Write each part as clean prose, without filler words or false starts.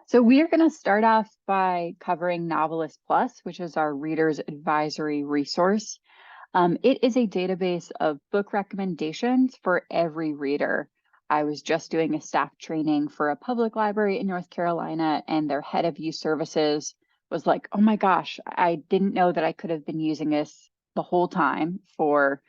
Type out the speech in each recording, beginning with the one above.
So we are going to start off by covering Novelist Plus, which is our reader's advisory resource. It is a database of book recommendations for every reader. I was just doing a staff training for a public library in North Carolina, and their head of youth services was like, "Oh my gosh, I didn't know that I could have been using this the whole time for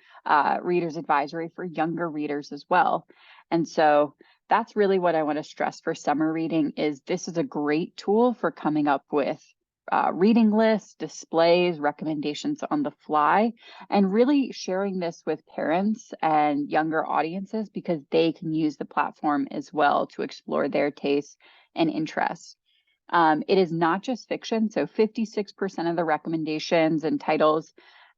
reader's advisory for younger readers as well." And so that's really what I want to stress for summer reading is this is a great tool for coming up with reading lists, displays, recommendations on the fly, and really sharing this with parents and younger audiences because they can use the platform as well to explore their tastes and interests. It is not just fiction, so 56% of the recommendations and titles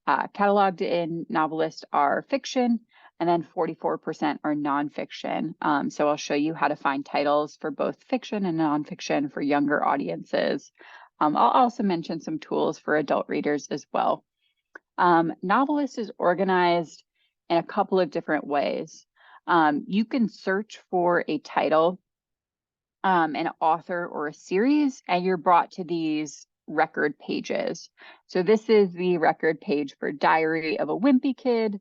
cataloged in Novelist are fiction, and then 44% are nonfiction. So I'll show you how to find titles for both fiction and nonfiction for younger audiences. I'll also mention some tools for adult readers as well. Novelist is organized in a couple of different ways. You can search for a title, an author, or a series, and you're brought to these record pages. So this is the record page for Diary of a Wimpy Kid,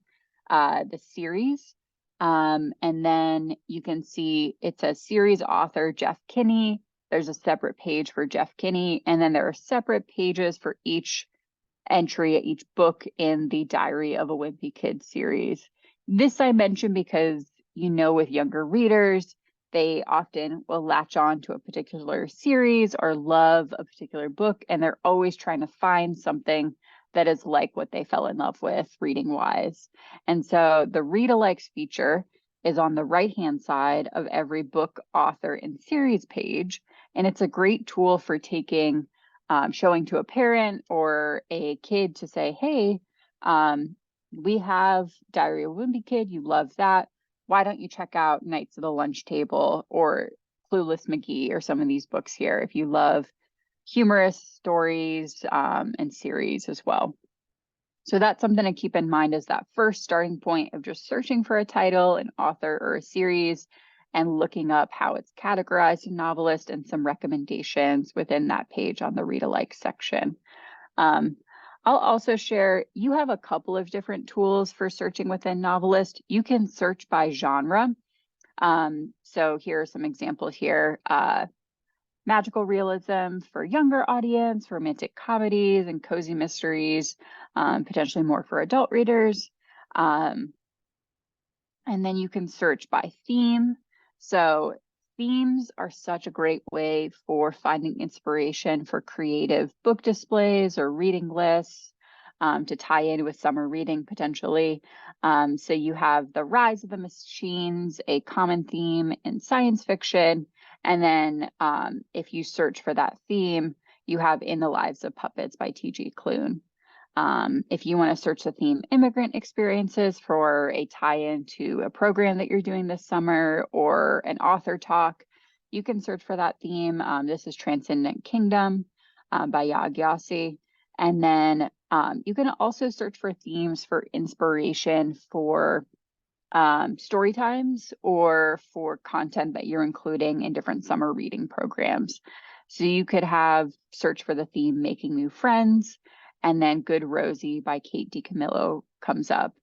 the series. And then you can see it's a series author, Jeff Kinney. There's a separate page for Jeff Kinney, and then there are separate pages for each entry, each book in the Diary of a Wimpy Kid series. This I mention because, with younger readers, they often will latch on to a particular series or love a particular book, and they're always trying to find something that is like what they fell in love with reading wise. And so the read alikes feature is on the right-hand side of every book, author, and series page. And it's a great tool for showing to a parent or a kid to say, hey, we have Diary of a Wimpy Kid, you love that. Why don't you check out Knights of the Lunch Table or Clueless McGee or some of these books here if you love humorous stories and series as well. So that's something to keep in mind as that first starting point of just searching for a title, an author, or a series, and looking up how it's categorized in Novelist and some recommendations within that page on the read alike section. I'll also share, you have a couple of different tools for searching within Novelist. You can search by genre. So here are some examples here. Magical realism for younger audience, romantic comedies and cozy mysteries, potentially more for adult readers. And then you can search by theme. So themes are such a great way for finding inspiration for creative book displays or reading lists to tie in with summer reading potentially. So you have the rise of the machines, a common theme in science fiction. And then if you search for that theme, you have In the Lives of Puppets by T.G. Klune. If you want to search the theme immigrant experiences for a tie-in to a program that you're doing this summer or an author talk, you can search for that theme. This is Transcendent Kingdom by Yaa Gyasi. And then you can also search for themes for inspiration for story times or for content that you're including in different summer reading programs. So you could have search for the theme Making New Friends, and then Good Rosie by Kate DiCamillo comes up.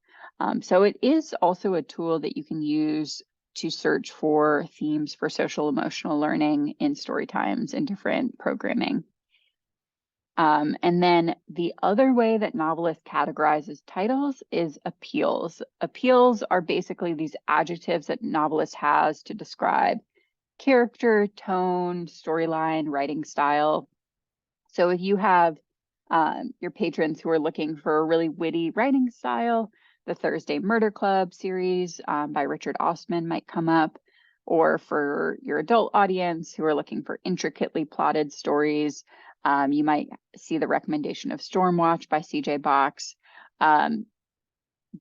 So it is also a tool that you can use to search for themes for social emotional learning in story times and different programming. And then the other way that Novelist categorizes titles is appeals. Appeals are basically these adjectives that Novelist has to describe character, tone, storyline, writing style. So if you have your patrons who are looking for a really witty writing style, the Thursday Murder Club series by Richard Ostman might come up. Or for your adult audience who are looking for intricately plotted stories, you might see the recommendation of Stormwatch by C.J. Box.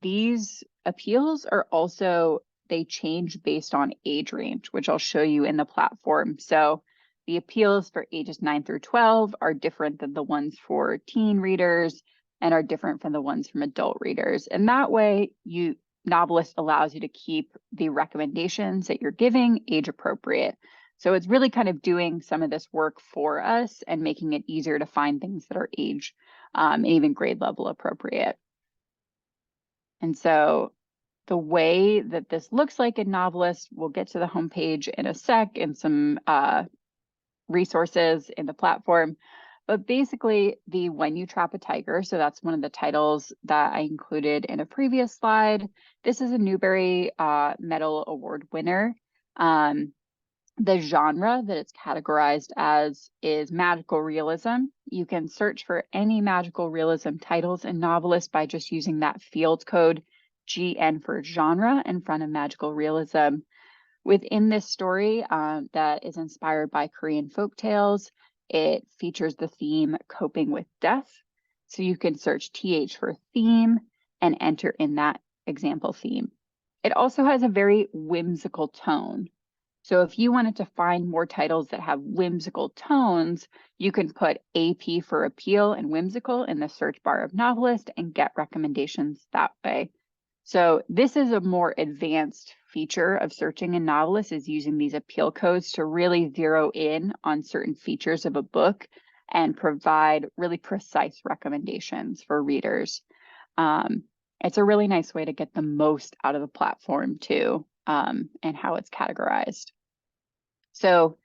These appeals are also, they change based on age range, which I'll show you in the platform. So the appeals for ages 9 through 12 are different than the ones for teen readers and are different from the ones from adult readers. And that way, Novelist allows you to keep the recommendations that you're giving age appropriate. So it's really kind of doing some of this work for us and making it easier to find things that are age and even grade level appropriate. And so the way that this looks like in Novelist, we'll get to the homepage in a sec and some resources in the platform. But basically, the When You Trap a Tiger, so that's one of the titles that I included in a previous slide. This is a Newbery Medal Award winner. The genre that it's categorized as is magical realism. You can search for any magical realism titles in Novelist by just using that field code GN for genre in front of magical realism. Within this story that is inspired by Korean folk tales, it features the theme coping with death. So you can search TH for theme and enter in that example theme. It also has a very whimsical tone. So if you wanted to find more titles that have whimsical tones, you can put AP for appeal and whimsical in the search bar of Novelist and get recommendations that way. So this is a more advanced feature of searching in Novelist, is using these appeal codes to really zero in on certain features of a book and provide really precise recommendations for readers. It's a really nice way to get the most out of the platform too, and how it's categorized. So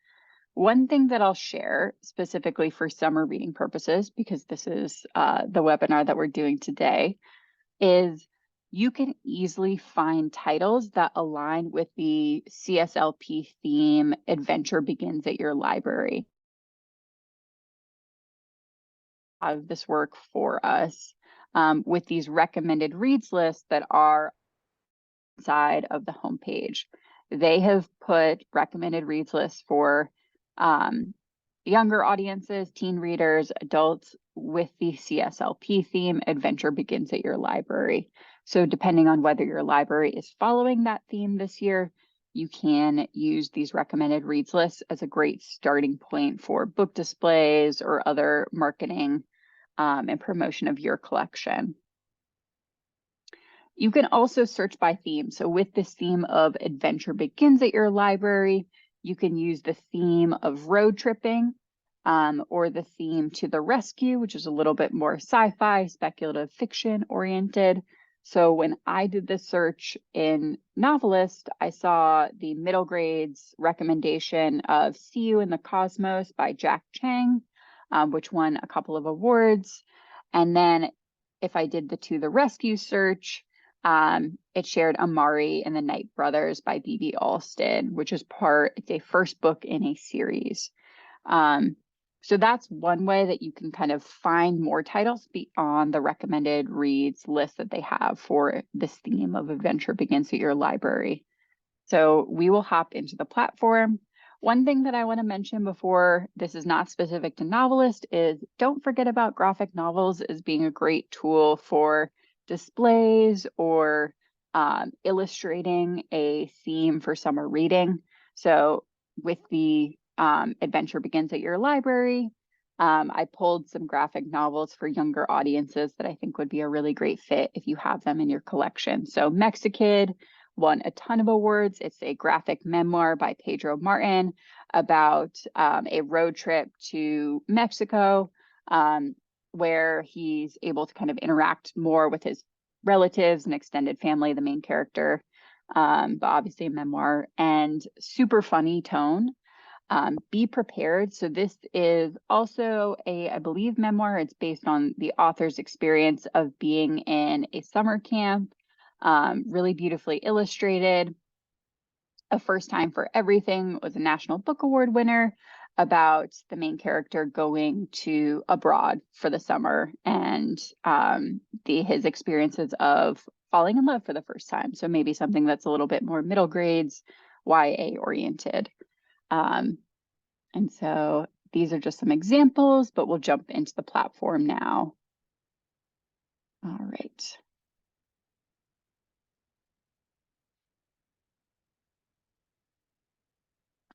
one thing that I'll share specifically for summer reading purposes, because this is the webinar that we're doing today, is you can easily find titles that align with the CSLP theme, Adventure Begins at Your Library. Of this work for us with these recommended reads lists that are inside of the homepage. They have put recommended reads lists for younger audiences, teen readers, adults with the CSLP theme, Adventure Begins at Your Library. So depending on whether your library is following that theme this year, you can use these recommended reads lists as a great starting point for book displays or other marketing and promotion of your collection. You can also search by theme. So with this theme of Adventure Begins at Your Library, you can use the theme of road tripping or the theme To the Rescue, which is a little bit more sci-fi, speculative fiction oriented. So when I did the search in Novelist, I saw the middle grades recommendation of See You in the Cosmos by Jack Chang, which won a couple of awards. And then if I did the To the Rescue search, it shared Amari and the Night Brothers by B.B. Alston, which is it's a first book in a series. So that's one way that you can kind of find more titles beyond the recommended reads list that they have for this theme of Adventure Begins at Your Library. So we will hop into the platform. One thing that I want to mention before this is not specific to Novelist is don't forget about graphic novels as being a great tool for displays or illustrating a theme for summer reading. So with the Adventure Begins at Your Library, I pulled some graphic novels for younger audiences that I think would be a really great fit if you have them in your collection. So Mexikid won a ton of awards. It's a graphic memoir by Pedro Martin about a road trip to Mexico, where he's able to kind of interact more with his relatives and extended family, the main character, but obviously a memoir, and super funny tone. Be Prepared. So this is also I believe, memoir. It's based on the author's experience of being in a summer camp, really beautifully illustrated. A First Time for Everything was a National Book Award winner about the main character going to abroad for the summer and his experiences of falling in love for the first time. So maybe something that's a little bit more middle grades, YA oriented. And so these are just some examples, but we'll jump into the platform now. All right.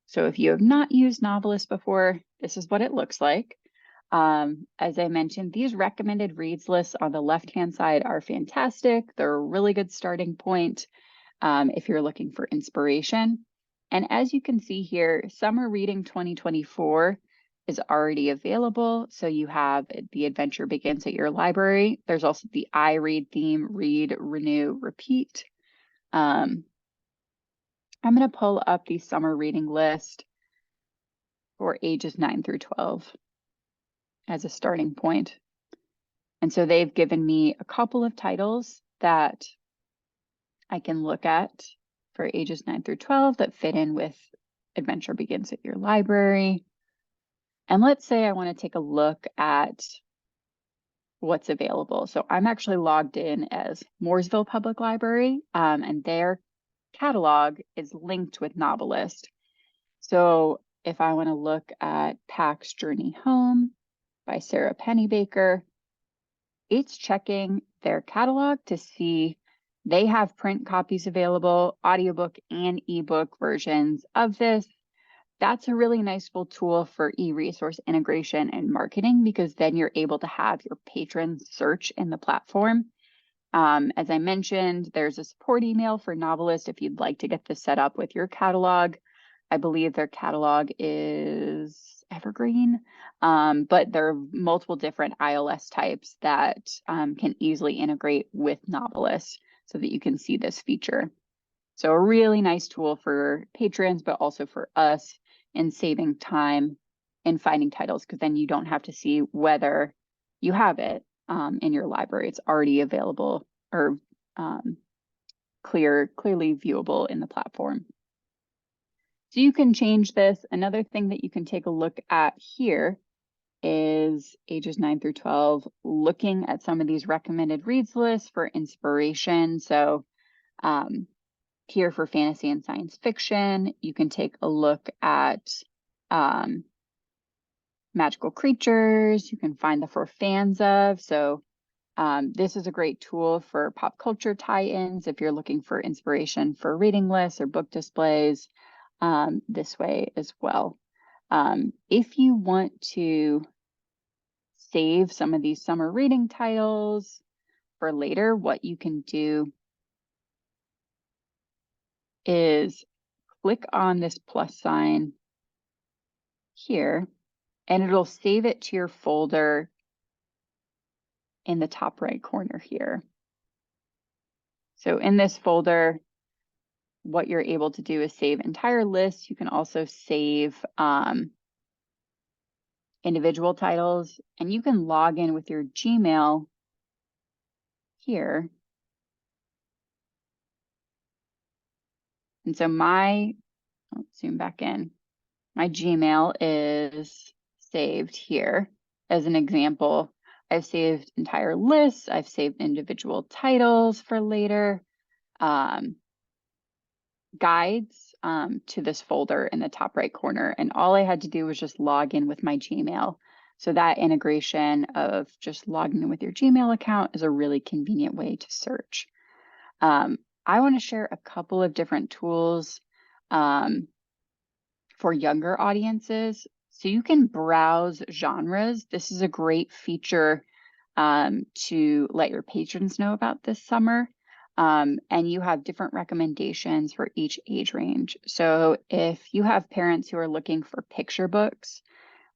So if you have not used Novelist before, this is what it looks like. As I mentioned, these recommended reads lists on the left-hand side are fantastic. They're a really good starting point if you're looking for inspiration. And as you can see here, Summer Reading 2024 is already available. So you have The Adventure Begins at Your Library. There's also the I Read theme, Read, Renew, Repeat. I'm going to pull up the summer reading list for ages 9 through 12 as a starting point. And so they've given me a couple of titles that I can look at for ages 9 through 12 that fit in with Adventure Begins at Your Library. And let's say I want to take a look at what's available. So I'm actually logged in as Mooresville Public Library, and their catalog is linked with Novelist. So if I want to look at Pack's Journey Home by Sarah Pennybaker, it's checking their catalog to see they have print copies available, audiobook and ebook versions of this. That's a really nice tool for e-resource integration and marketing, because then you're able to have your patrons search in the platform. As I mentioned, there's a support email for Novelist if you'd like to get this set up with your catalog. I believe their catalog is evergreen, but there are multiple different ILS types that can easily integrate with Novelist so that you can see this feature. So a really nice tool for patrons, but also for us in saving time in finding titles, because then you don't have to see whether you have it in your library. It's already available or clearly viewable in the platform. So you can change this. Another thing that you can take a look at here is ages 9 through 12, looking at some of these recommended reads lists for inspiration. So here for fantasy and science fiction, you can take a look at magical creatures. You can find the For Fans Of. So this is a great tool for pop culture tie-ins if you're looking for inspiration for reading lists or book displays, this way as well. If you want to save some of these summer reading titles for later, what you can do is click on this plus sign here, and it'll save it to your folder in the top right corner here. So in this folder, what you're able to do is save entire lists. You can also save individual titles, and you can log in with your Gmail here. And so I'll zoom back in. My Gmail is saved here as an example. I've saved entire lists. I've saved individual titles for later. Guides to this folder in the top right corner. And all I had to do was just log in with my Gmail. So that integration of just logging in with your Gmail account is a really convenient way to search. I want to share a couple of different tools for younger audiences. So you can browse genres. This is a great feature to let your patrons know about this summer. And you have different recommendations for each age range. So if you have parents who are looking for picture books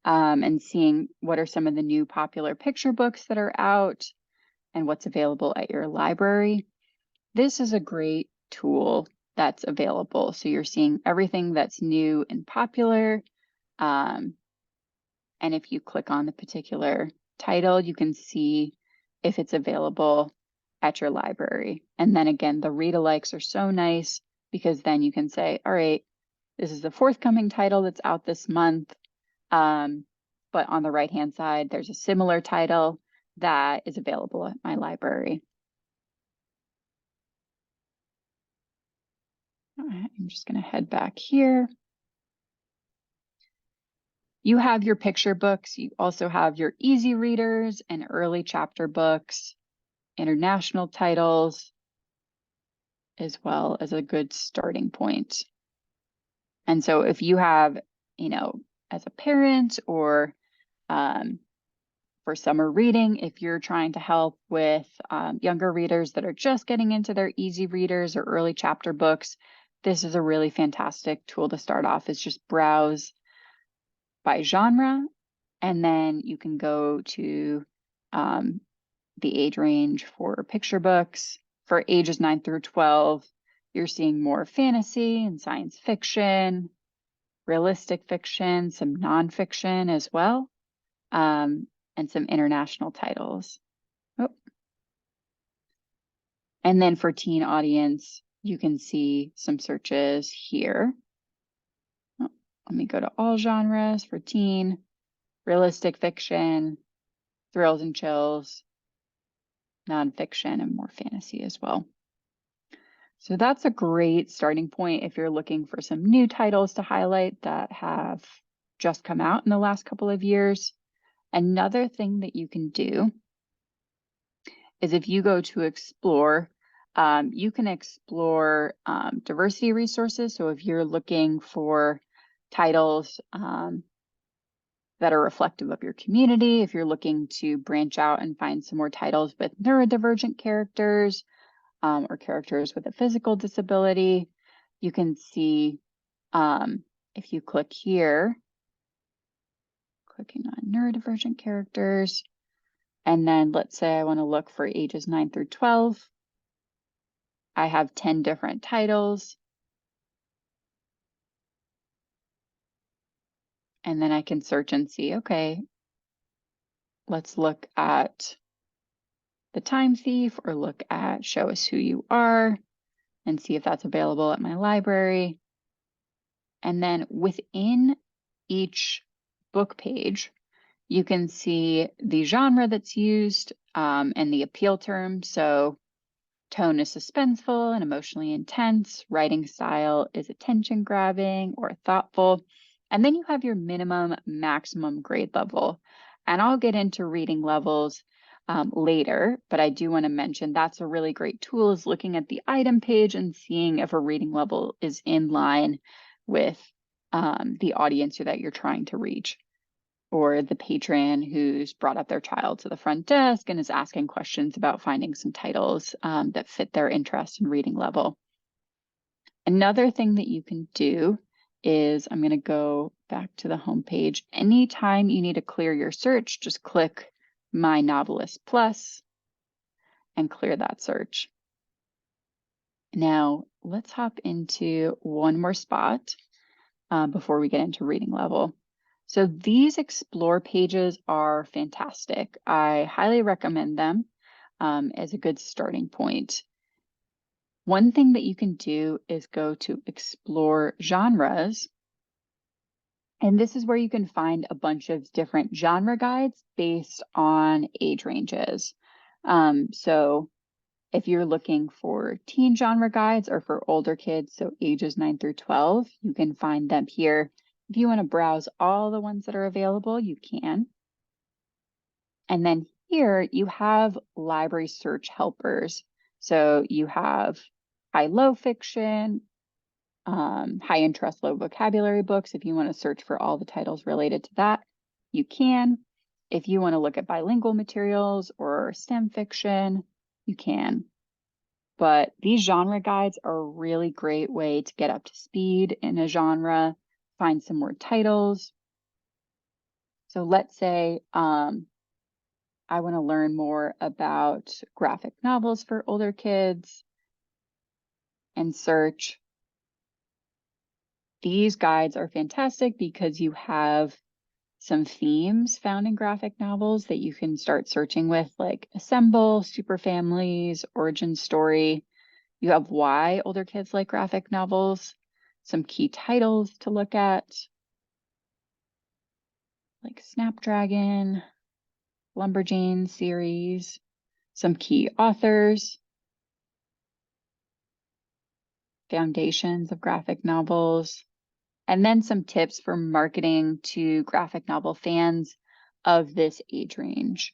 and seeing what are some of the new popular picture books that are out and what's available at your library, this is a great tool that's available. So you're seeing everything that's new and popular. And if you click on the particular title, you can see if it's available at your library. And then again, the read-alikes are so nice, because then you can say, all right, this is the forthcoming title that's out this month. But on the right-hand side, there's a similar title that is available at my library. All right, I'm just going to head back here. You have your picture books. You also have your easy readers and early chapter books, international titles, as well as a good starting point. And so if you have, as a parent or for summer reading, if you're trying to help with younger readers that are just getting into their easy readers or early chapter books, this is a really fantastic tool to start off, is just browse by genre, and then you can go to the age range for picture books. For ages 9 through 12, you're seeing more fantasy and science fiction, realistic fiction, some nonfiction as well, and some international titles. Oh. And then for teen audience, you can see some searches here. Oh, let me go to all genres for teen, realistic fiction, thrills and chills, nonfiction, and more fantasy as well. So that's a great starting point if you're looking for some new titles to highlight that have just come out in the last couple of years. Another thing that you can do is if you go to explore, you can explore diversity resources. So if you're looking for titles that are reflective of your community, if you're looking to branch out and find some more titles with neurodivergent characters or characters with a physical disability, you can see if you click here, clicking on neurodivergent characters, and then let's say I want to look for ages 9 through 12. I have 10 different titles. And then I can search and see, okay, let's look at The Time Thief or look at Show Us Who You Are and see if that's available at my library. And then within each book page, you can see the genre that's used and the appeal term. So tone is suspenseful and emotionally intense. Writing style is attention grabbing or thoughtful. And then you have your minimum, maximum grade level. And I'll get into reading levels later, but I do want to mention that's a really great tool, is looking at the item page and seeing if a reading level is in line with the audience that you're trying to reach, or the patron who's brought up their child to the front desk and is asking questions about finding some titles that fit their interest and reading level. Another thing that you can do is, I'm going to go back to the home page. Anytime you need to clear your search, just click My Novelist Plus and clear that search. Now, let's hop into one more spot before we get into reading level. So these explore pages are fantastic. I highly recommend them as a good starting point. One thing that you can do is go to explore genres. And this is where you can find a bunch of different genre guides based on age ranges. So if you're looking for teen genre guides or for older kids, so ages 9 through 12, you can find them here. If you want to browse all the ones that are available, you can. And then here you have library search helpers. So you have high-low fiction, high interest, low vocabulary books. If you want to search for all the titles related to that, you can. If you want to look at bilingual materials or STEM fiction, you can. But these genre guides are a really great way to get up to speed in a genre, find some more titles. So let's say I want to learn more about graphic novels for older kids and search. These guides are fantastic because you have some themes found in graphic novels that you can start searching with, like Assemble, Superfamilies, Origin Story. You have why older kids like graphic novels, some key titles to look at, like Snapdragon, Lumberjane series, some key authors, foundations of graphic novels, and then some tips for marketing to graphic novel fans of this age range.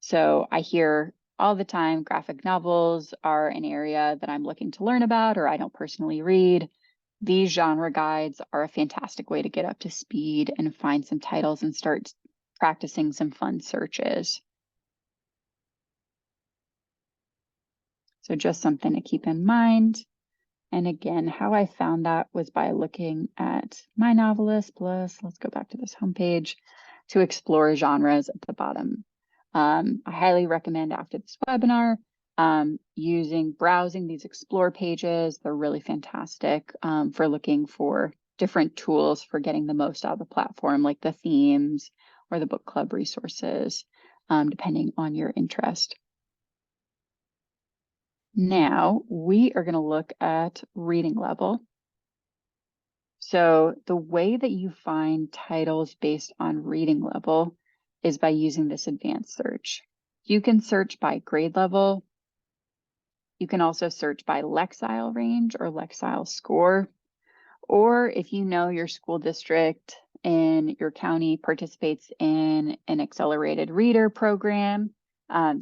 So I hear all the time graphic novels are an area that I'm looking to learn about, or I don't personally read. These genre guides are a fantastic way to get up to speed and find some titles and start practicing some fun searches. So just something to keep in mind. And again, how I found that was by looking at My Novelist Plus, let's go back to this homepage, to explore genres at the bottom. I highly recommend after this webinar, browsing these explore pages. They're really fantastic for looking for different tools for getting the most out of the platform, like the themes or the book club resources, depending on your interest. Now we are going to look at reading level. So the way that you find titles based on reading level is by using this advanced search. You can search by grade level. You can also search by Lexile range or Lexile score. Or if you know your school district in your county participates in an accelerated reader program,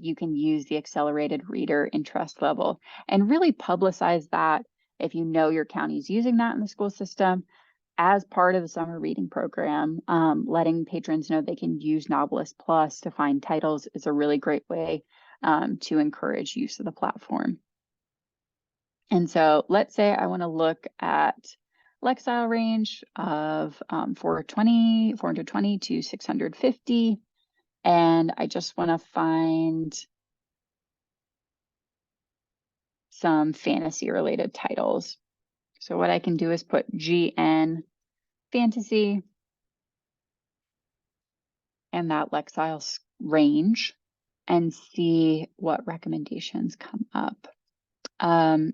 you can use the accelerated reader interest level and really publicize that if you know your county is using that in the school system as part of the summer reading program. Letting patrons know they can use Novelist Plus to find titles is a really great way to encourage use of the platform. And so let's say I want to look at Lexile range of 420 to 650. And I just want to find some fantasy related titles. So what I can do is put GN fantasy and that Lexile range and see what recommendations come up.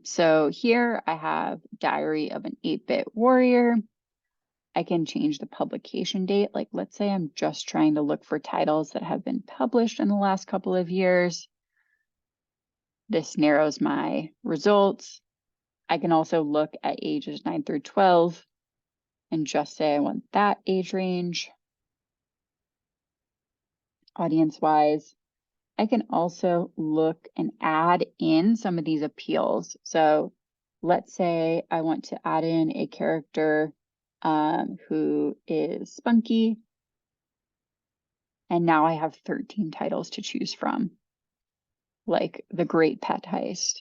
So here I have Diary of an 8-Bit Warrior. I can change the publication date. Like, let's say I'm just trying to look for titles that have been published in the last couple of years. This narrows my results. I can also look at ages 9 through 12 and just say I want that age range. Audience-wise, I can also look and add in some of these appeals. So let's say I want to add in a character who is spunky. And now I have 13 titles to choose from, like The Great Pet Heist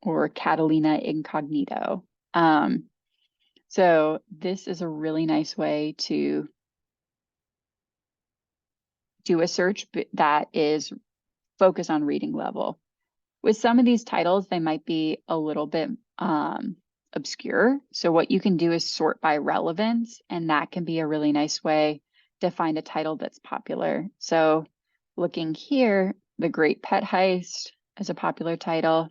or Catalina Incognito. So this is a really nice way to do a search that is focused on reading level. With some of these titles, they might be a little bit obscure. So what you can do is sort by relevance, and that can be a really nice way to find a title that's popular. So looking here, The Great Pet Heist is a popular title,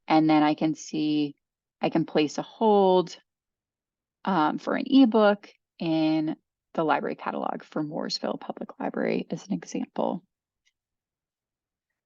and then I can see I can place a hold for an ebook in the library catalog for Mooresville Public Library as an example.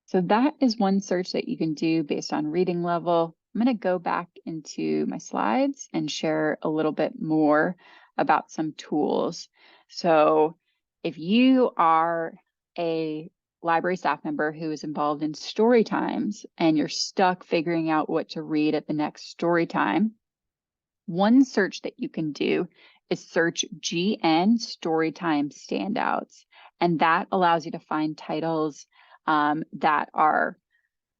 So that is one search that you can do based on reading level. I'm going to go back into my slides and share a little bit more about some tools. So if you are a library staff member who is involved in story times and you're stuck figuring out what to read at the next story time, one search that you can do is search GN Storytime Standouts. And that allows you to find titles that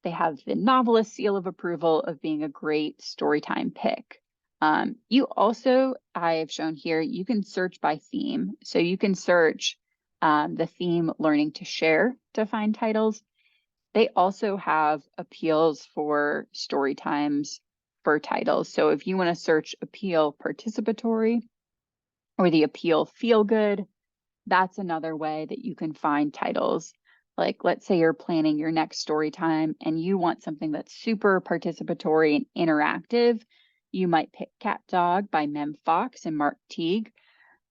they have the novelist seal of approval of being a great storytime pick. You also, I've shown here, you can search by theme. So you can search the theme Learning to Share to find titles. They also have appeals for story times for titles. So if you want to search appeal participatory or the appeal feel good, that's another way that you can find titles. Like, let's say you're planning your next story time and you want something that's super participatory and interactive. You might pick Cat Dog by Mem Fox and Mark Teague,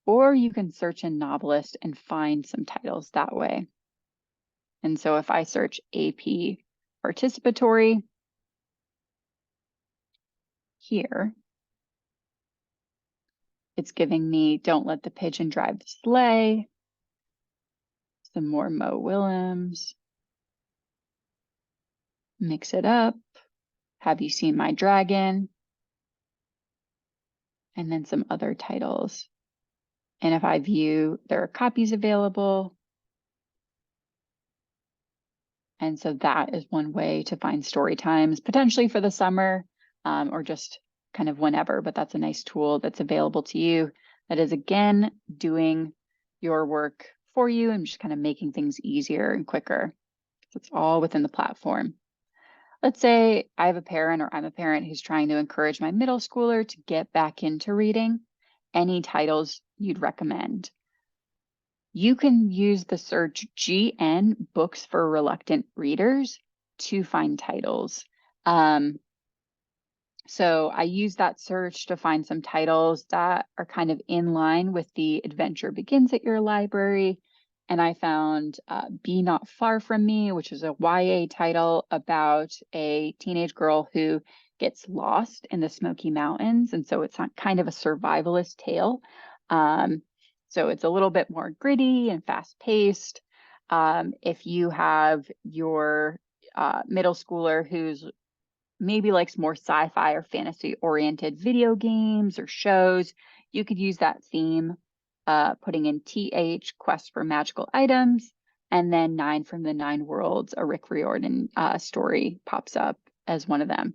or you can search in Novelist and find some titles that way. And so if I search AP participatory here, it's giving me Don't Let the Pigeon Drive the Sleigh, some more Mo Willems, Mix It Up, Have You Seen My Dragon, and then some other titles. And if I view, there are copies available, And so that is one way to find story times, potentially for the summer, or just kind of whenever, but that's a nice tool that's available to you that is, again, doing your work for you and just kind of making things easier and quicker. So it's all within the platform. Let's say I have a parent or I'm a parent who's trying to encourage my middle schooler to get back into reading. Any titles you'd recommend? You can use the search GN Books for Reluctant Readers to find titles. So I use that search to find some titles that are kind of in line with the Adventure Begins at Your library. And I found Be Not Far From Me, which is a YA title about a teenage girl who gets lost in the Smoky Mountains. And so it's kind of a survivalist tale. So it's a little bit more gritty and fast paced. If you have your middle schooler who's maybe likes more sci-fi or fantasy oriented video games or shows, you could use that theme, putting in TH, Quest for Magical Items, and then 9 from the 9 Worlds, a Rick Riordan story pops up as one of them.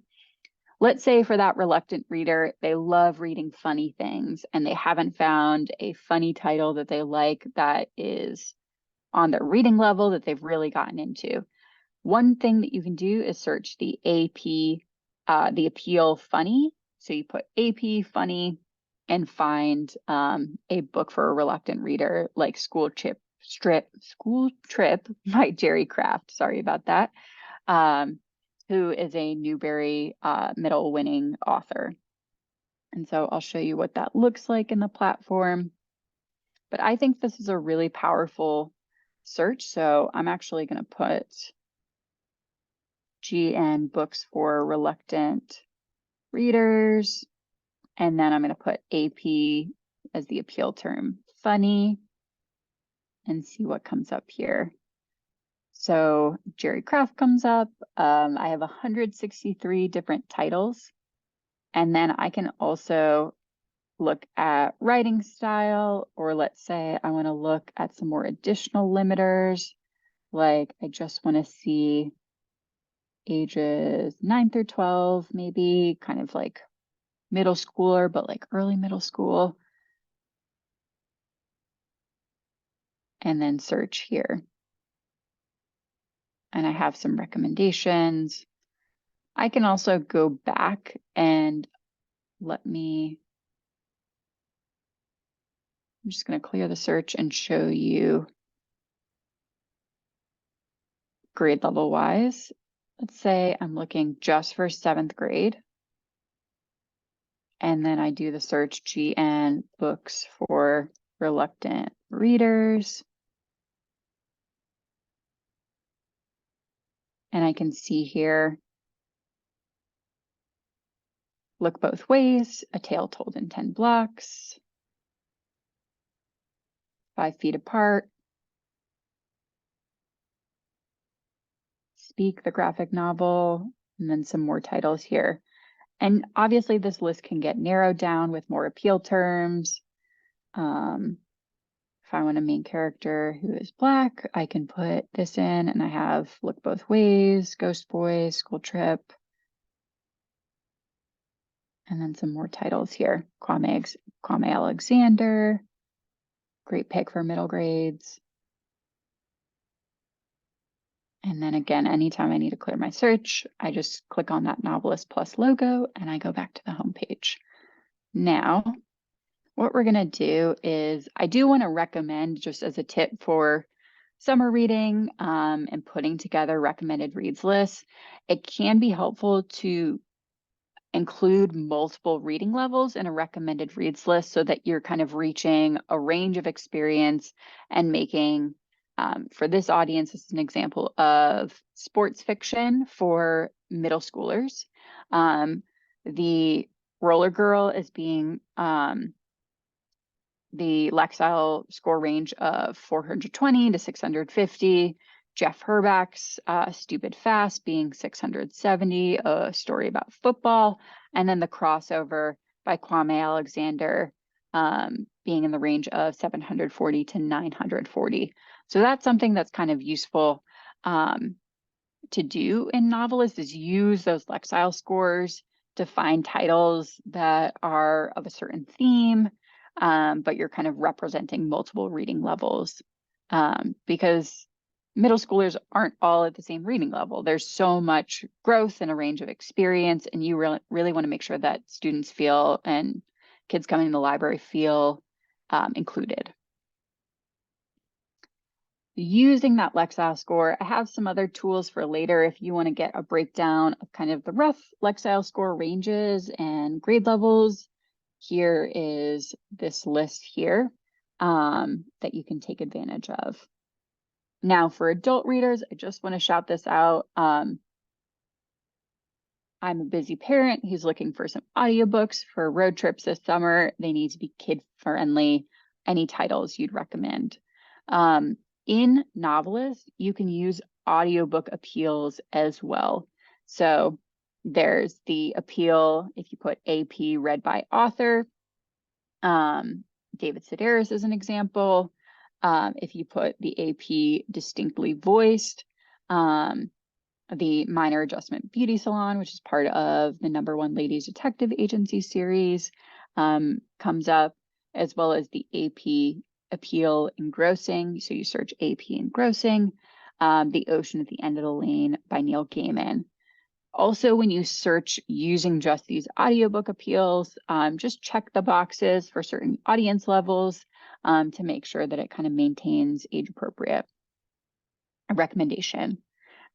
Let's say for that reluctant reader, they love reading funny things and they haven't found a funny title that they like that is on their reading level that they've really gotten into. One thing that you can do is search the AP, the appeal funny. So you put AP funny and find a book for a reluctant reader like School Trip by Jerry Craft. Sorry about that. Who is a Newbery Middle winning author. And so I'll show you what that looks like in the platform. But I think this is a really powerful search. So I'm actually going to put GN Books for Reluctant Readers. And then I'm going to put AP as the appeal term, funny, and see what comes up here. So Jerry Craft comes up. I have 163 different titles. And then I can also look at writing style, or let's say I want to look at some more additional limiters. Like I just want to see ages 9 through 12, maybe kind of like middle schooler, but like early middle school. And then search here. And I have some recommendations. I can also go back and I'm just going to clear the search and show you grade level wise. Let's say I'm looking just for 7th grade. And then I do the search GN Books for Reluctant Readers. And I can see here, Look Both Ways, A Tale Told in 10 Blocks, 5 Feet Apart, Speak, the graphic novel, and then some more titles here. And obviously this list can get narrowed down with more appeal terms. If I want a main character who is Black, I can put this in, and I have Look Both Ways, Ghost Boys, School Trip, and then some more titles here. Kwame Alexander, great pick for middle grades. And then again, anytime I need to clear my search, I just click on that Novelist Plus logo and I go back to the home page. Now, what we're going to do is I do want to recommend, just as a tip for summer reading and putting together recommended reads lists, it can be helpful to include multiple reading levels in a recommended reads list so that you're kind of reaching a range of experience and making, for this audience, this is an example of sports fiction for middle schoolers. The Roller Girl is being the Lexile score range of 420 to 650. Jeff Herbeck's Stupid Fast being 670, a story about football. And then the crossover by Kwame Alexander being in the range of 740 to 940. So that's something that's kind of useful to do in Novelist is use those Lexile scores to find titles that are of a certain theme, but you're kind of representing multiple reading levels, because middle schoolers aren't all at the same reading level. There's so much growth and a range of experience, and you really want to make sure that students feel and kids coming to the library feel included. Using that Lexile score, I have some other tools for later if you want to get a breakdown of kind of the rough Lexile score ranges and grade levels. Here is this list here that you can take advantage of. Now, for adult readers, I just want to shout this out. I'm a busy parent who's looking for some audiobooks for road trips this summer. They need to be kid-friendly. Any titles you'd recommend? In Novelist, you can use audiobook appeals as well. So there's the appeal if you put AP read by author. David Sedaris is an example. If you put the AP distinctly voiced, the Minor Adjustment Beauty Salon, which is part of the #1 Ladies Detective Agency series, comes up, as well as the AP appeal engrossing. So you search AP engrossing, The Ocean at the End of the Lane by Neil Gaiman. Also, when you search using just these audiobook appeals, just check the boxes for certain audience levels to make sure that it kind of maintains age appropriate recommendation.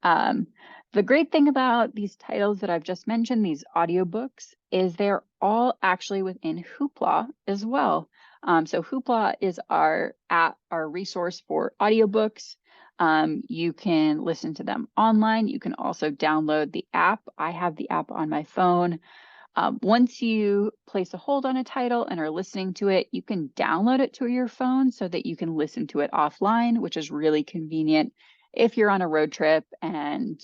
The great thing about these titles that I've just mentioned, these audiobooks, is they're all actually within Hoopla as well. So Hoopla is our resource for audiobooks. You can listen to them online. You can also download the app. I have the app on my phone. Once you place a hold on a title and are listening to it, you can download it to your phone so that you can listen to it offline, which is really convenient. If you're on a road trip and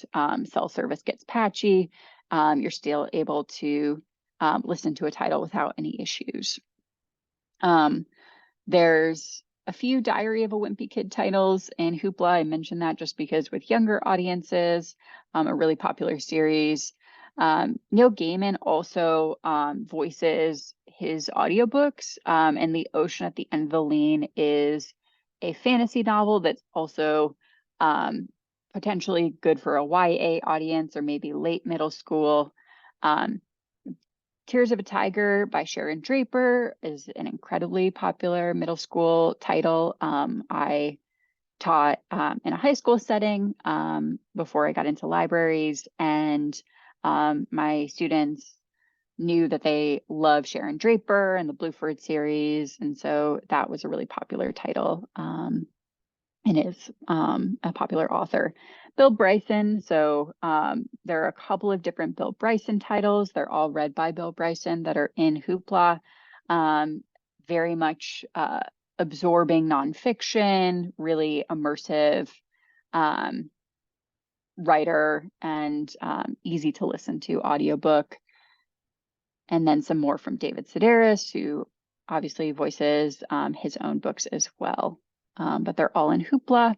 cell service gets patchy, you're still able to listen to a title without any issues. There's a few Diary of a Wimpy Kid titles in Hoopla. I mentioned that just because with younger audiences, a really popular series. Neil Gaiman also voices his audiobooks, and The Ocean at the End of the Lane is a fantasy novel that's also potentially good for a YA audience or maybe late middle school. Tears of a Tiger by Sharon Draper is an incredibly popular middle school title. I taught in a high school setting before I got into libraries, and my students knew that they love Sharon Draper and the Blueford series, and so that was a really popular title. And is a popular author. Bill Bryson, so there are a couple of different Bill Bryson titles. They're all read by Bill Bryson that are in Hoopla. Very much absorbing nonfiction, really immersive writer, and easy to listen to audiobook. And then some more from David Sedaris, who obviously voices his own books as well. But they're all in Hoopla.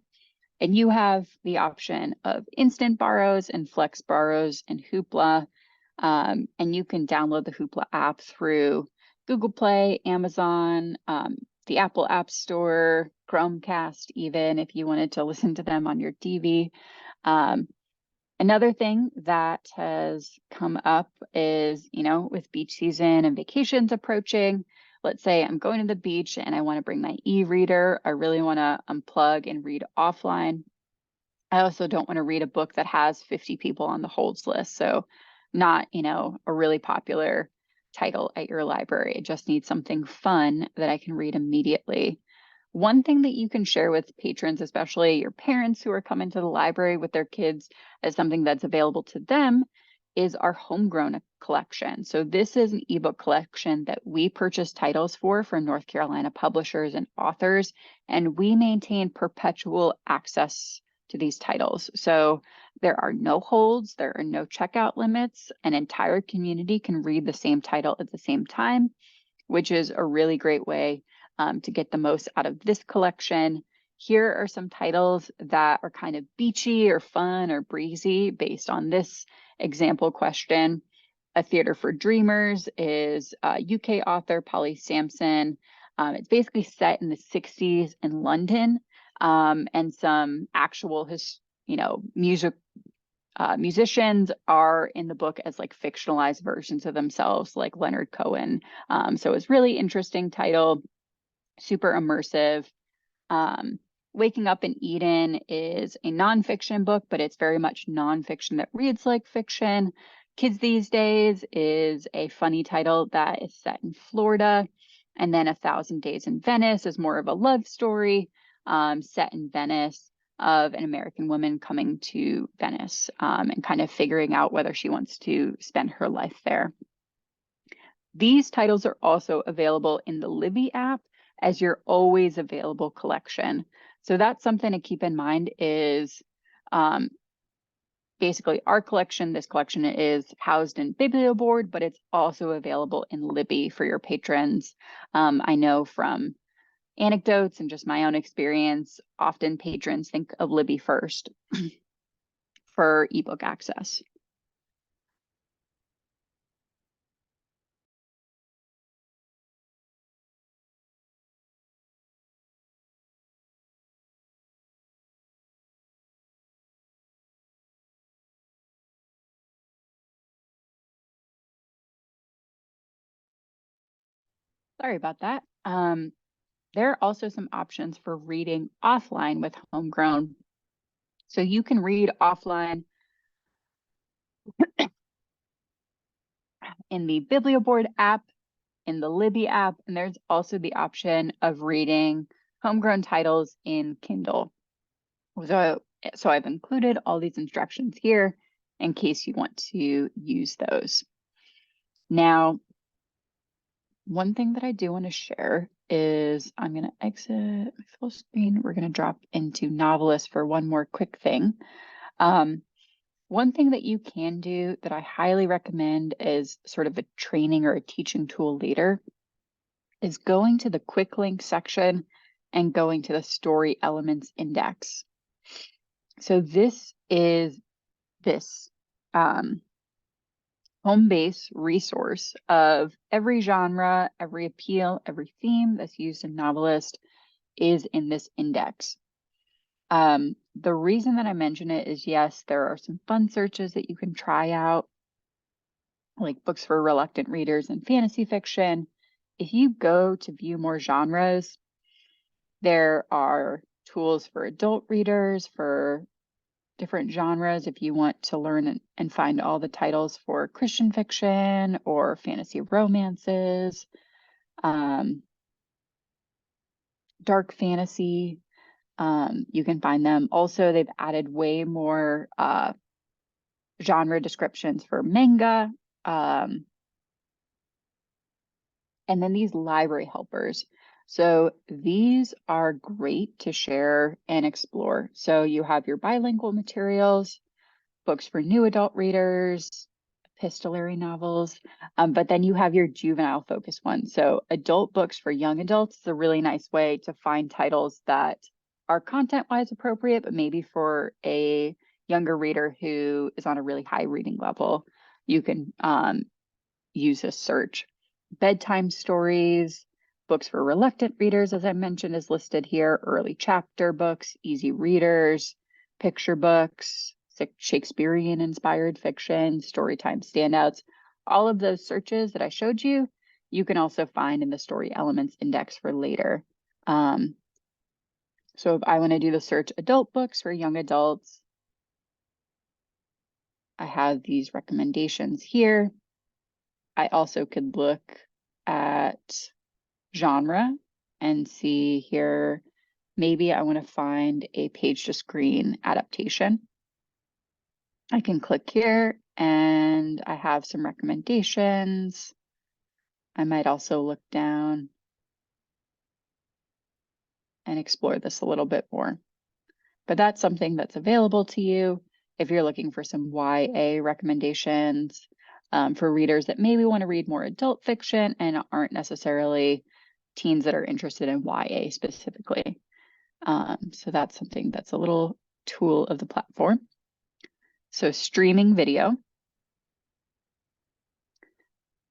And you have the option of instant borrows and flex borrows in Hoopla. And you can download the Hoopla app through Google Play, Amazon, the Apple App Store, Chromecast, even if you wanted to listen to them on your TV. Another thing that has come up is, with beach season and vacations approaching, let's say I'm going to the beach and I want to bring my e-reader. I really want to unplug and read offline. I also don't want to read a book that has 50 people on the holds list. So not, a really popular title at your library. I just need something fun that I can read immediately. One thing that you can share with patrons, especially your parents who are coming to the library with their kids, as something that's available to them, is our homegrown collection. So this is an ebook collection that we purchase titles for from North Carolina publishers and authors, and we maintain perpetual access to these titles. So there are no holds, there are no checkout limits. An entire community can read the same title at the same time, which is a really great way to get the most out of this collection. here are some titles that are kind of beachy or fun or breezy based on this example question. A Theater for Dreamers is UK author Polly Sampson. It's basically set in the 60s in London, and some actual musicians are in the book as like fictionalized versions of themselves, like Leonard Cohen. So it's really interesting title, super immersive. Um, Waking Up in Eden is a nonfiction book, but it's very much nonfiction that reads like fiction. Kids These Days is a funny title that is set in Florida. And then A Thousand Days in Venice is more of a love story set in Venice of an American woman coming to Venice and kind of figuring out whether she wants to spend her life there. These titles are also available in the Libby app as your always available collection. So that's something to keep in mind is basically our collection. This collection is housed in Biblioboard, but it's also available in Libby for your patrons. I know from anecdotes and just my own experience, often patrons think of Libby first for ebook access. Sorry about that. There are also some options for reading offline with Homegrown. So you can read offline in the Biblioboard app, in the Libby app, and there's also the option of reading Homegrown titles in Kindle. So I've included all these instructions here in case you want to use those. Now, one thing that I do want to share is I'm going to exit my full screen. We're going to drop into Novelist for one more quick thing. One thing that you can do that I highly recommend is sort of a training or a teaching tool later is going to the quick link section and going to the story elements index. So this is this home base resource of every genre, every appeal, every theme that's used in Novelist is in this index. The reason that I mention it is, yes, there are some fun searches that you can try out, like books for reluctant readers and fantasy fiction. If you go to view more genres, there are tools for adult readers, for different genres, if you want to learn and find all the titles for Christian fiction or fantasy romances, dark fantasy, you can find them. Also, they've added way more genre descriptions for manga. And then these library helpers. So these are great to share and explore. So you have your bilingual materials, books for new adult readers, epistolary novels, but then you have your juvenile focused ones. So adult books for young adults is a really nice way to find titles that are content-wise appropriate, but maybe for a younger reader who is on a really high reading level, you can use this search. Bedtime stories, books for reluctant readers, as I mentioned, is listed here. Early chapter books, easy readers, picture books, Shakespearean inspired fiction, storytime standouts. All of those searches that I showed you, you can also find in the story elements index for later. So if I want to do the search adult books for young adults, I have these recommendations here. I also could look at genre and see here, maybe I want to find a page to screen adaptation. I can click here and I have some recommendations. I might also look down and explore this a little bit more. But that's something that's available to you if you're looking for some YA recommendations for readers that maybe want to read more adult fiction and aren't necessarily teens that are interested in YA specifically. So that's something that's a little tool of the platform. So streaming video.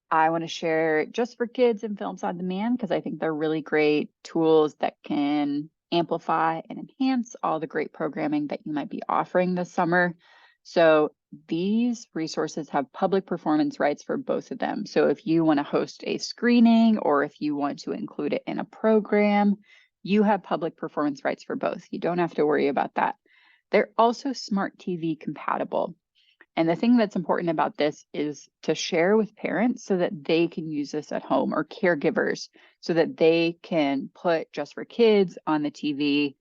I want to share Just for Kids and Films on Demand because I think they're really great tools that can amplify and enhance all the great programming that you might be offering this summer. So these resources have public performance rights for both of them. So if you want to host a screening or if you want to include it in a program, you have public performance rights for both. You don't have to worry about that. They're also smart TV compatible. And the thing that's important about this is to share with parents so that they can use this at home, or caregivers so that they can put Just for Kids on the TV.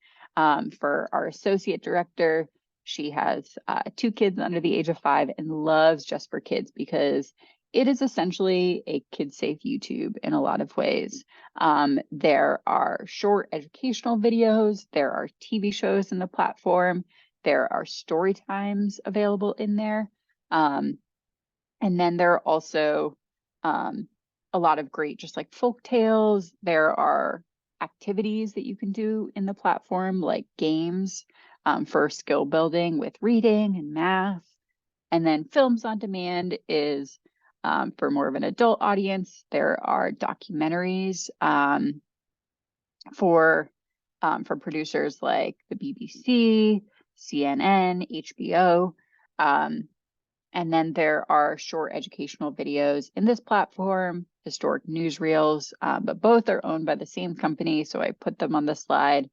For our associate director, she has 2 kids under the age of 5 and loves Just for Kids because it is essentially a kid-safe YouTube in a lot of ways. There are short educational videos, there are TV shows in the platform, there are story times available in there. And then there are also a lot of great, just like folk tales. There are activities that you can do in the platform, like games for skill building with reading and math. And then Films on Demand is for more of an adult audience. There are documentaries for producers like the BBC, CNN, HBO. And then there are short educational videos in this platform, historic newsreels, but both are owned by the same company. So I put them on the slide.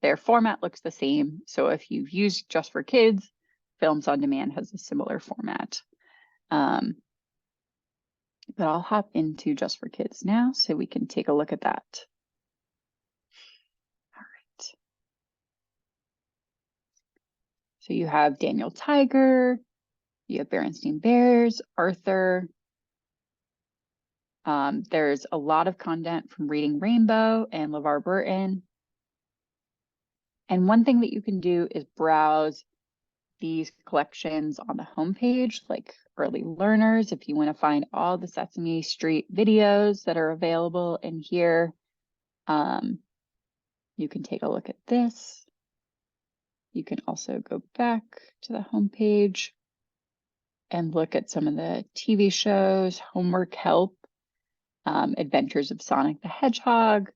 Their format looks the same. So if you've used Just for Kids, Films on Demand has a similar format. But I'll hop into Just for Kids now so we can take a look at that. All right. So you have Daniel Tiger, you have Berenstain Bears, Arthur. There's a lot of content from Reading Rainbow and LeVar Burton. And one thing that you can do is browse these collections on the homepage, like early learners, if you want to find all the Sesame Street videos that are available in here. You can take a look at this. You can also go back to the homepage and look at some of the TV shows, Homework Help, Adventures of Sonic the Hedgehog,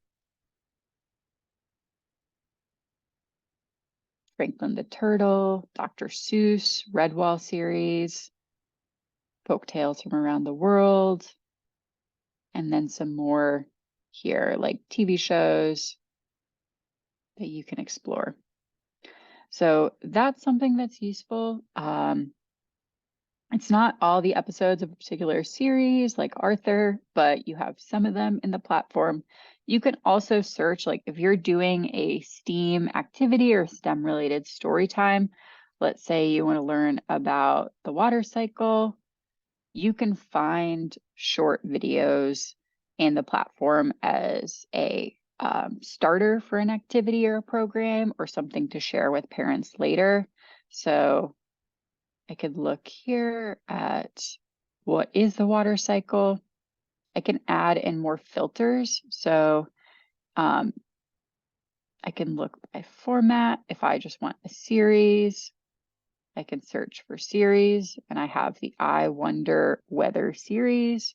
Franklin the Turtle, Dr. Seuss, Redwall series, folk tales from around the world, and then some more here, like TV shows that you can explore. So that's something that's useful. It's not all the episodes of a particular series like Arthur, but you have some of them in the platform. You can also search, like if you're doing a STEAM activity or STEM related story time, let's say you want to learn about the water cycle, you can find short videos in the platform as a starter for an activity or a program or something to share with parents later. So I could look here at what is the water cycle. I can add in more filters. So I can look by format. If I just want a series, I can search for series, and I have the I Wonder Weather series,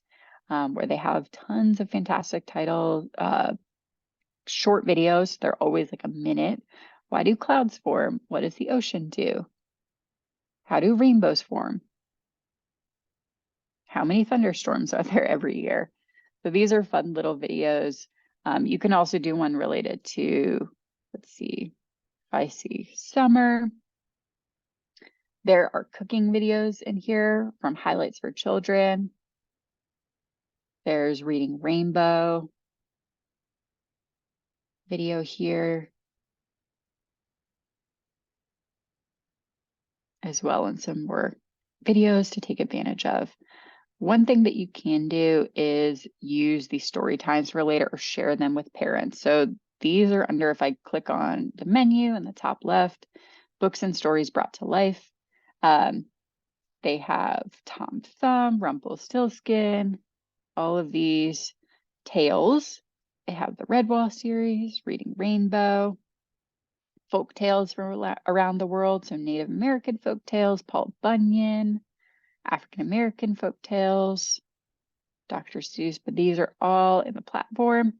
where they have tons of fantastic titles, short videos. They're always like a minute. Why do clouds form? What does the ocean do? How do rainbows form? How many thunderstorms are there every year? So these are fun little videos. You can also do one related to, let's see, I see summer. There are cooking videos in here from Highlights for Children. There's Reading Rainbow video here as well, and some more videos to take advantage of. One thing that you can do is use the story times for later or share them with parents. So these are under, if I click on the menu in the top left, books and stories brought to life. They have Tom Thumb, Rumpelstiltskin, all of these tales. They have the Redwall series, Reading Rainbow. folk tales from around the world. So Native American folk tales, Paul Bunyan, African American folk tales, Dr. Seuss, but these are all in the platform.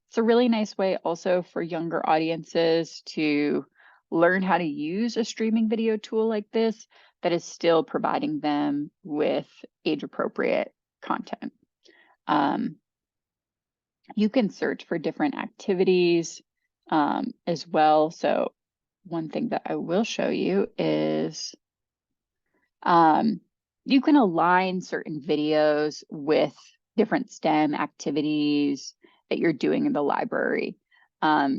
It's a really nice way also for younger audiences to learn how to use a streaming video tool like this that is still providing them with age-appropriate content. You can search for different activities as well. So one thing that I will show you is you can align certain videos with different STEM activities that you're doing in the library.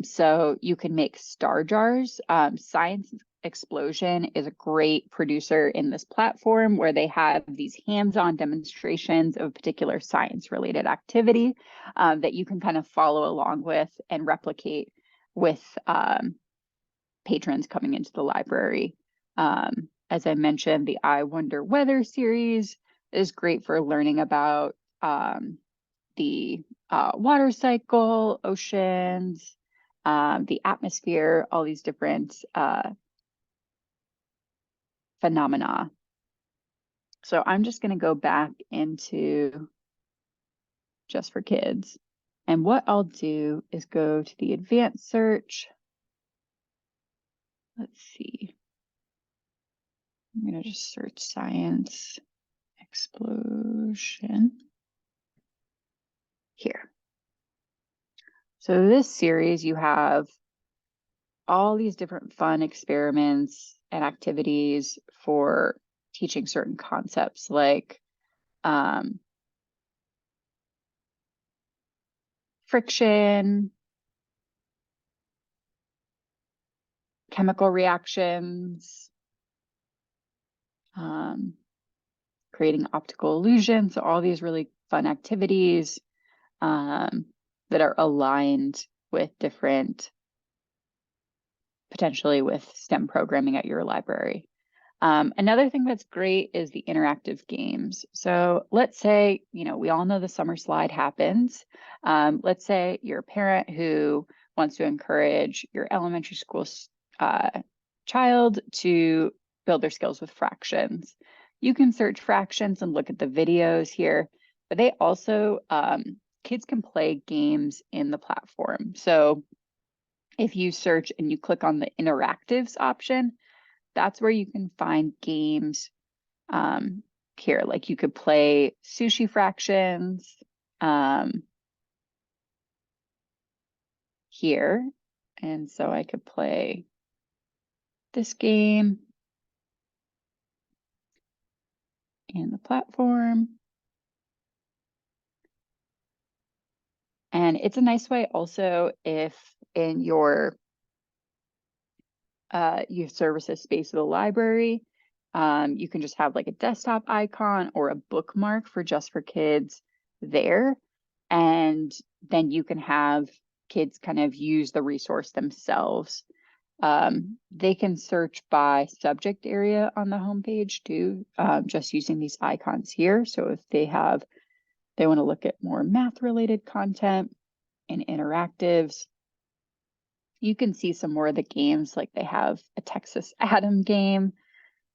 So you can make star jars. Science Explosion is a great producer in this platform where they have these hands-on demonstrations of a particular science-related activity that you can kind of follow along with and replicate with patrons coming into the library. As I mentioned, the I Wonder Weather series is great for learning about the water cycle, oceans, the atmosphere, all these different phenomena. So I'm just going to go back into Just for Kids. And what I'll do is go to the advanced search. Let's see. I'm going to just search Science Explosion here. So this series, you have all these different fun experiments and activities for teaching certain concepts like friction, chemical reactions, creating optical illusions, so all these really fun activities that are aligned with different, potentially with STEM programming at your library. Another thing that's great is the interactive games. So let's say, we all know the summer slide happens. Let's say you're a parent who wants to encourage your elementary school child to build their skills with fractions. You can search fractions and look at the videos here, but they also, kids can play games in the platform. So if you search and you click on the interactives option, that's where you can find games here. Like you could play sushi fractions here. And so I could play this game in the platform. And it's a nice way also if in your youth services space of the library, you can just have like a desktop icon or a bookmark for Just for Kids there. And then you can have kids kind of use the resource themselves. They can search by subject area on the homepage too, just using these icons here. So if they want to look at more math related content and interactives, you can see some more of the games, like they have a Texas Atom game,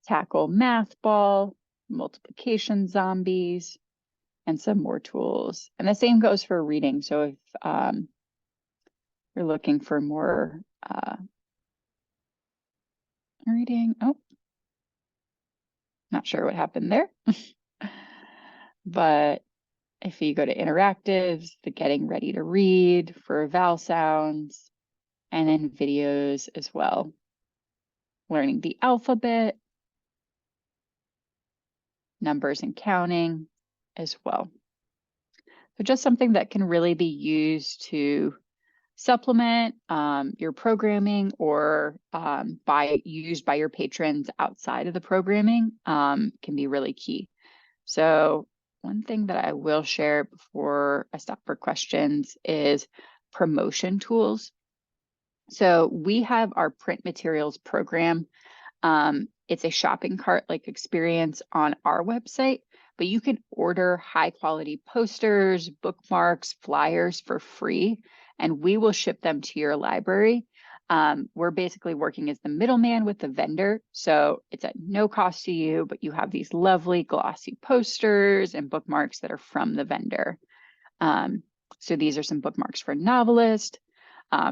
tackle math ball, multiplication zombies, and some more tools. And the same goes for reading. So if you're looking for more reading, not sure what happened there. But if you go to interactives, the getting ready to read for vowel sounds, and then videos as well. Learning the alphabet, numbers and counting as well. So just something that can really be used to supplement your programming or used by your patrons outside of the programming can be really key. So one thing that I will share before I stop for questions is promotion tools. So we have our print materials program. It's a shopping cart like experience on our website, but you can order high quality posters, bookmarks, flyers for free, and we will ship them to your library. We're basically working as the middleman with the vendor. So it's at no cost to you, but you have these lovely glossy posters and bookmarks that are from the vendor. So these are some bookmarks for Novelist.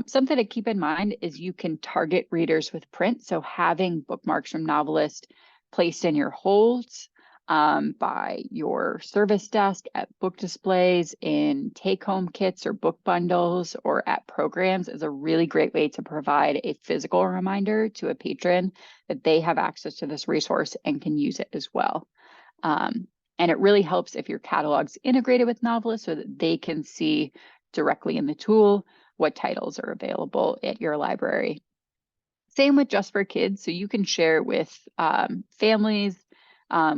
Something to keep in mind is you can target readers with print. So having bookmarks from Novelist placed in your holds, by your service desk, at book displays, in take-home kits or book bundles, or at programs is a really great way to provide a physical reminder to a patron that they have access to this resource and can use it as well. And it really helps if your catalog's integrated with Novelist so that they can see directly in the tool what titles are available at your library. Same with Just for Kids. So you can share with families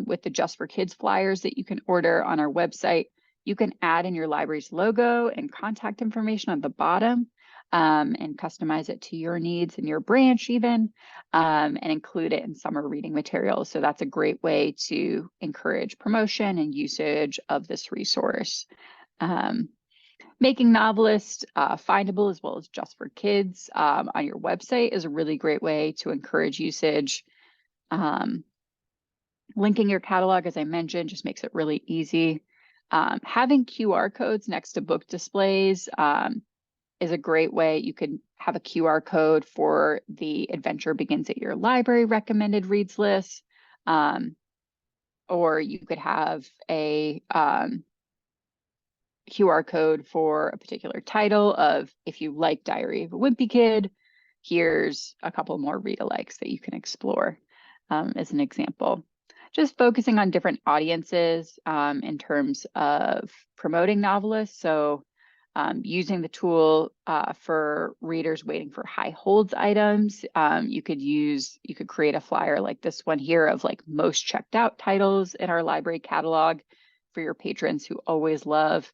with the Just for Kids flyers that you can order on our website. You can add in your library's logo and contact information on the bottom, and customize it to your needs and your branch even, and include it in summer reading materials. So that's a great way to encourage promotion and usage of this resource. Making Novelist findable as well as Just for Kids on your website is a really great way to encourage usage. Linking your catalog, as I mentioned, just makes it really easy. Having QR codes next to book displays is a great way. You could have a QR code for the Adventure Begins at Your Library recommended reads list, or you could have a QR code for a particular title of, if you like Diary of a Wimpy Kid, here's a couple more read-alikes that you can explore, as an example. Just focusing on different audiences in terms of promoting Novelists. So using the tool for readers waiting for high holds items, you could create a flyer like this one here of like most checked out titles in our library catalog for your patrons who always love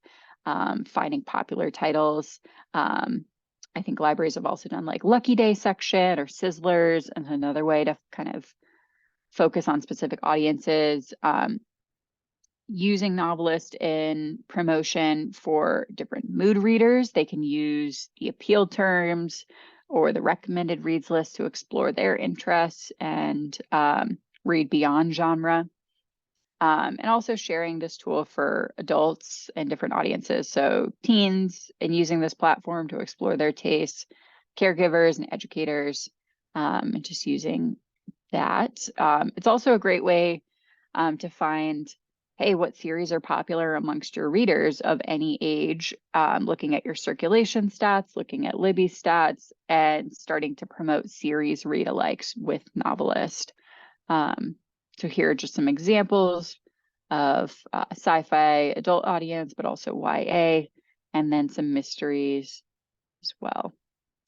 finding popular titles. I think libraries have also done like Lucky Day section or Sizzlers, and another way to kind of focus on specific audiences. Using Novelist in promotion for different mood readers. They can use the appeal terms or the recommended reads list to explore their interests and read beyond genre. And also sharing this tool for adults and different audiences. So teens, and using this platform to explore their tastes, caregivers and educators, and just using that. It's also a great way to find, hey, what series are popular amongst your readers of any age, looking at your circulation stats, looking at Libby stats, and starting to promote series read-alikes with Novelist. So here are just some examples of sci-fi adult audience, but also YA, and then some mysteries as well.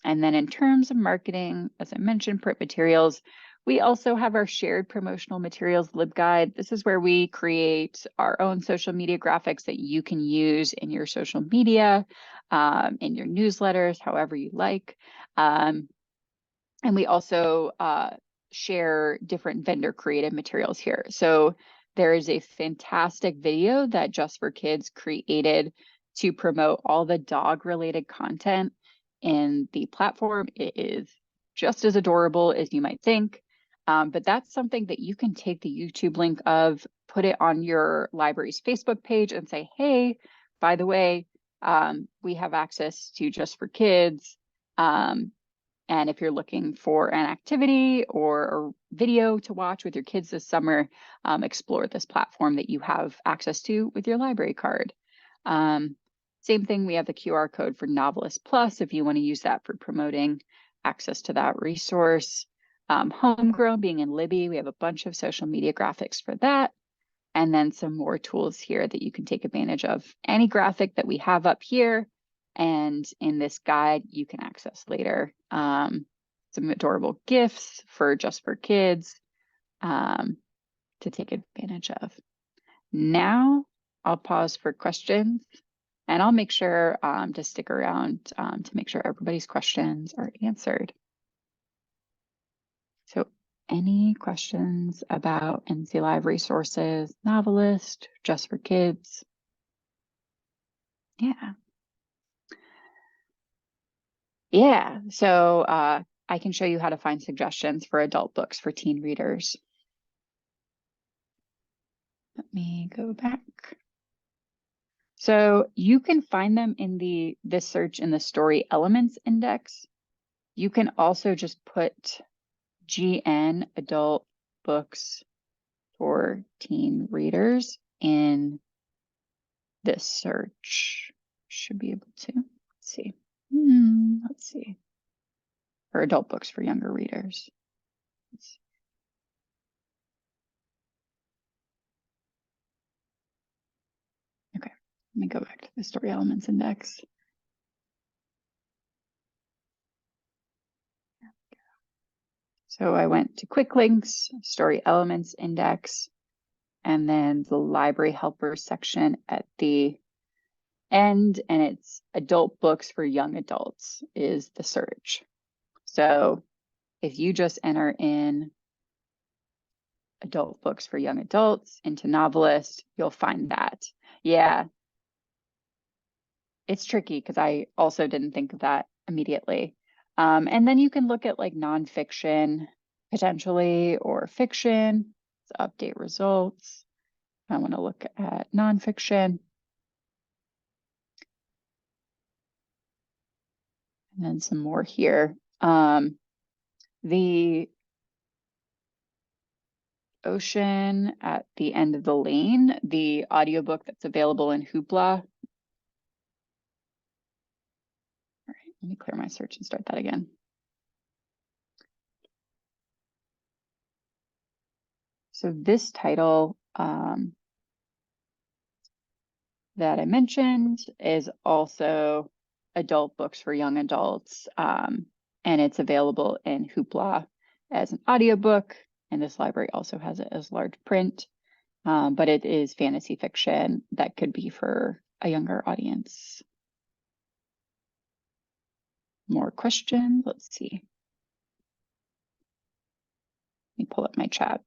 And then in terms of marketing, as I mentioned, print materials, we also have our shared promotional materials LibGuide. This is where we create our own social media graphics that you can use in your social media, in your newsletters, however you like. And we also share different vendor created materials here. So there is a fantastic video that Just for Kids created to promote all the dog related content in the platform. It is just as adorable as you might think, but that's something that you can take the YouTube link of, put it on your library's Facebook page and say, hey, by the way, we have access to Just for Kids. And if you're looking for an activity or a video to watch with your kids this summer, explore this platform that you have access to with your library card. Same thing, we have the QR code for Novelist Plus if you want to use that for promoting access to that resource. Homegrown, being in Libby, we have a bunch of social media graphics for that. And then some more tools here that you can take advantage of. Any graphic that we have up here and in this guide, you can access later. Some adorable gifts for Just for Kids to take advantage of. Now I'll pause for questions, and I'll make sure to stick around to make sure everybody's questions are answered. So any questions about NC Live resources, Novelist, Just for Kids? Yeah. Yeah, so I can show you how to find suggestions for adult books for teen readers. Let me go back. So you can find them in this search in the story elements index. You can also just put GN adult books for teen readers in this search. Should be able to. Let's see. Let's see. For adult books for younger readers. Okay, let me go back to the story elements index. So I went to quick links, story elements index, and then the library helpers section at the end, and it's adult books for young adults is the search. So if you just enter in adult books for young adults into novelist, you'll find that. Yeah, it's tricky because I also didn't think of that immediately. And then you can look at like nonfiction potentially or fiction. Let's update results. I want to look at nonfiction. And then some more here. The Ocean at the End of the Lane, the audiobook that's available in Hoopla. All right, let me clear my search and start that again. So this title that I mentioned is also adult books for young adults, and it's available in Hoopla as an audiobook, and this library also has it as large print, but it is fantasy fiction that could be for a younger audience. More questions? Let's see. Let me pull up my chat.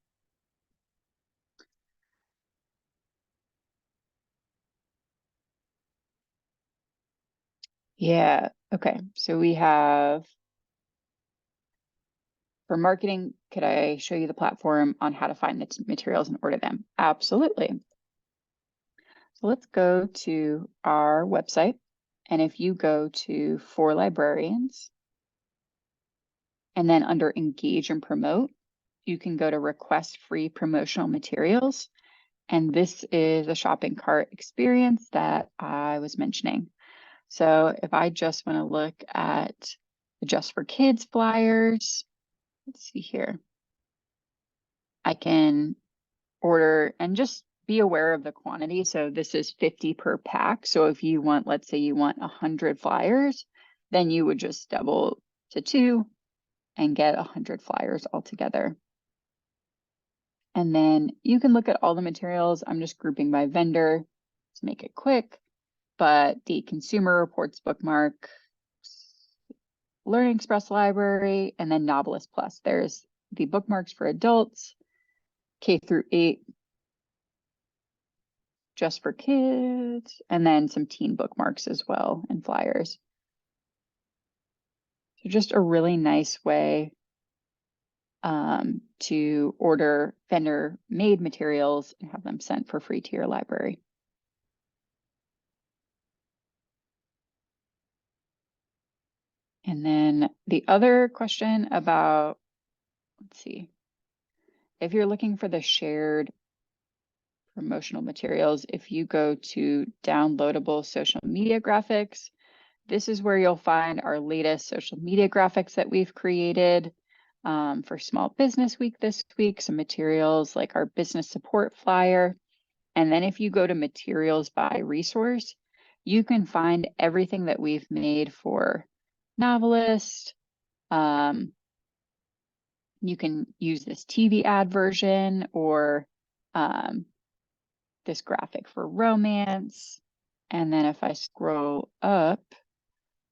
Yeah, okay. So we have, for marketing, could I show you the platform on how to find the materials and order them? Absolutely. So let's go to our website. And if you go to For Librarians, and then under Engage and Promote, you can go to Request Free Promotional Materials. And this is a shopping cart experience that I was mentioning. So if I just want to look at the Just for Kids flyers, let's see here. I can order and just be aware of the quantity. So this is 50 per pack. So if you want, let's say you want 100 flyers, then you would just double to 2 and get 100 flyers altogether. And then you can look at all the materials. I'm just grouping by vendor to make it quick, but the Consumer Reports bookmark, Learning Express Library, and then Novelist Plus. There's the bookmarks for adults, K through 8, Just for Kids, and then some teen bookmarks as well and flyers. So just a really nice way to order vendor-made materials and have them sent for free to your library. And then the other question about, let's see, if you're looking for the shared promotional materials, if you go to downloadable social media graphics, this is where you'll find our latest social media graphics that we've created for Small Business Week this week, some materials like our business support flyer. And then if you go to materials by resource, you can find everything that we've made for Novelist. You can use this TV ad version or this graphic for romance. And then if I scroll up,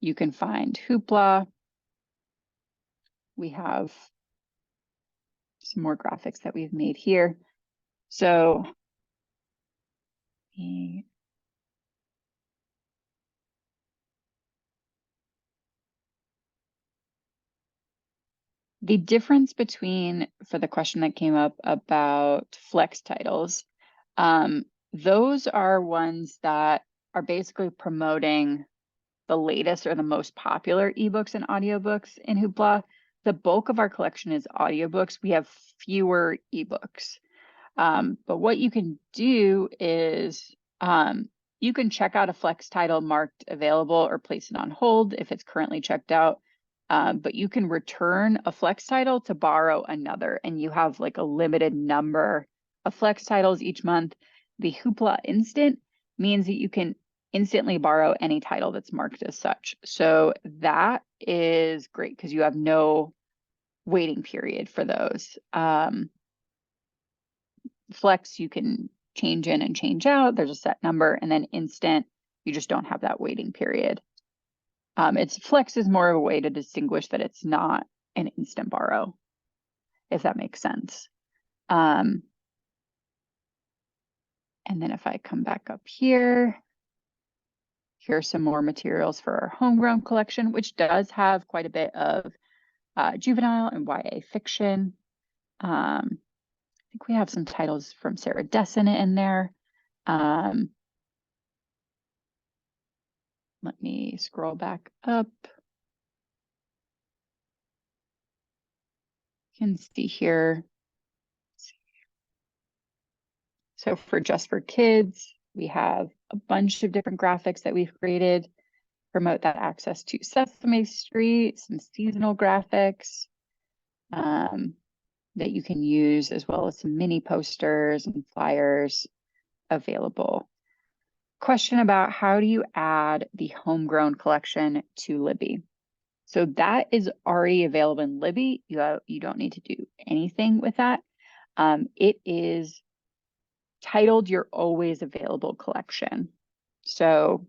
you can find Hoopla. We have some more graphics that we've made here. So The difference between, for the question that came up about flex titles, those are ones that are basically promoting the latest or the most popular ebooks and audiobooks in Hoopla. The bulk of our collection is audiobooks. We have fewer ebooks. But what you can do is you can check out a flex title marked available or place it on hold if it's currently checked out. But you can return a flex title to borrow another, and you have like a limited number of flex titles each month. The Hoopla Instant means that you can instantly borrow any title that's marked as such. So that is great because you have no waiting period for those. Flex, you can change in and change out. There's a set number, and then instant, you just don't have that waiting period. Flex is more of a way to distinguish that it's not an instant borrow, if that makes sense. And then if I come back up here, here's some more materials for our homegrown collection, which does have quite a bit of juvenile and YA fiction. I think we have some titles from Sarah Dessen in there. Let me scroll back up. You can see here. So for Just for Kids, we have a bunch of different graphics that we've created, promote that access to Sesame Street, some seasonal graphics that you can use, as well as some mini posters and flyers available. Question about how do you add the homegrown collection to Libby? So that is already available in Libby. You don't need to do anything with that. It is titled Your Always Available Collection. So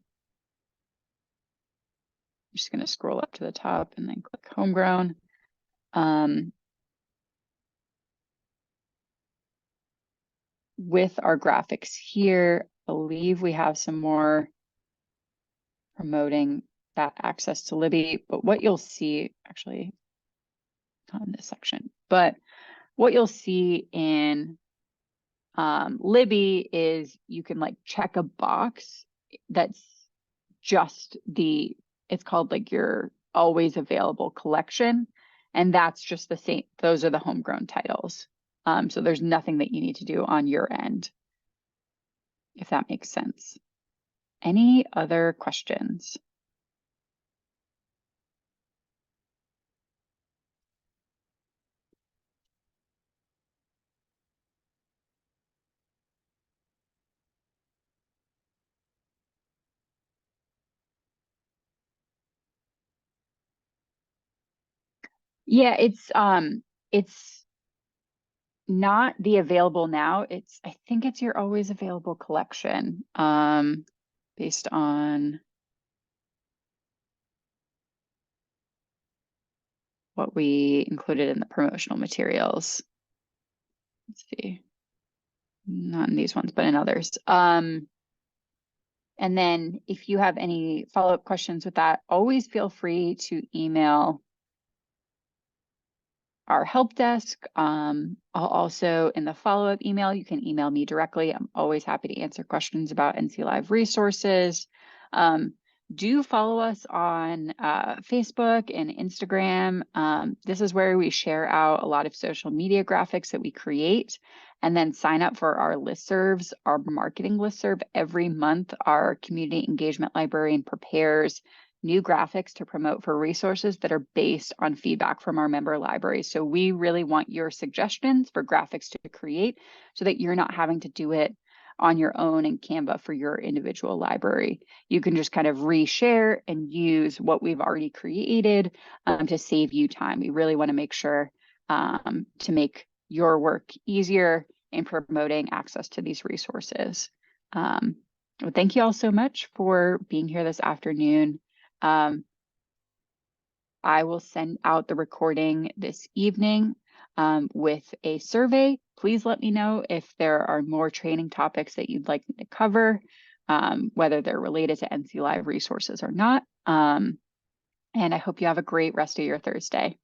I'm just going to scroll up to the top and then click Homegrown. With our graphics here, I believe we have some more promoting that access to Libby, but what you'll see, actually, not in this section, but what you'll see in Libby is you can like check a box that's just it's called like your always available collection. And that's just the same, those are the homegrown titles. So there's nothing that you need to do on your end, if that makes sense. Any other questions? Yeah, it's not the available now. I think it's your always available collection, based on what we included in the promotional materials. Let's see, not in these ones, but in others. And then if you have any follow-up questions with that, always feel free to email our help desk. I'll also, in the follow-up email, you can email me directly. I'm always happy to answer questions about NC Live resources. Do follow us on Facebook and Instagram. This is where we share out a lot of social media graphics that we create, and then sign up for our listservs, our marketing listserv. Every month, our community engagement librarian prepares new graphics to promote for resources that are based on feedback from our member libraries. So we really want your suggestions for graphics to create so that you're not having to do it on your own in Canva for your individual library. You can just kind of reshare and use what we've already created to save you time. We really want to make sure to make your work easier in promoting access to these resources. Well, thank you all so much for being here this afternoon. I will send out the recording this evening with a survey. Please let me know if there are more training topics that you'd like me to cover, whether they're related to NC Live resources or not. And I hope you have a great rest of your Thursday.